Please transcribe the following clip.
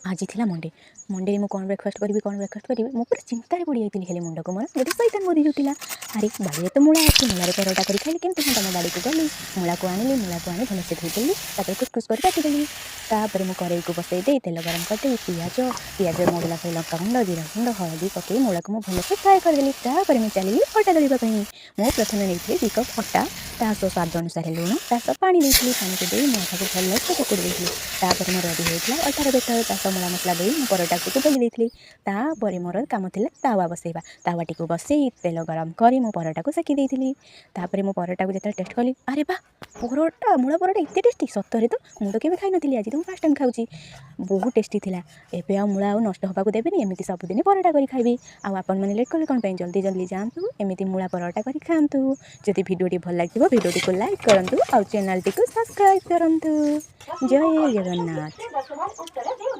आज था Monday Monday में कौन ब्रेकफास्ट करी मु पूरा चिंतार पड़ जाती हेले मुंड को मोर गोटे सैतान बोधी जुटिला अरे बाड़ी तो मूला अच्छी मूलार परोटा कर खाली केमती हाँ तुम बाड़ी को गली मूला को आनी भलसे धोईदेली खुसखुस कर काटिदेली तापर मुझे कड़े को बसई दे तेल गरम करदे पियाज मोड़ला से लंका गुंड जीरा गुंड हलदी पकई मूला को मुझे भलसे फ्राए करदेली तापर मुझे चली अटा दलिया मुझे प्रथम नहीं 2 कप अटा तासो स्वाद अनुसार लुण तास पानी देती पानी को दे मूला को भलसे चकुड़ी देती तापर मोर रेडी होता अटार बेटर तास मूला मसला दे मु परोटा को बेली देती तापर मोर काम था तावा बसैबा तावाटी को बसई तेल गरम कर मो परोटा को सेकी देती तापर मो परोटा को जो टेस्ट कली अरे बा परोटा मूला परोटा एत टेस्टी सतरे तो मुझे केवे खाई नी आज तो मुझे फास्ट टाइम खाऊँ बहुत टेस्टी थिला एबे आ मूला नष्ट होगा देवेनि एमती सबुदिन परोटा कर खाइबी आपण मैंने लेट कले कौन जल्दी जल्दी जातु एमती मूला परोटा कर खातु जदि भिडियोटी भल लगे भिडियोटी को लाइक करूँ और चैनल टी को सब्सक्राइब करूँ। जय जगन्नाथ।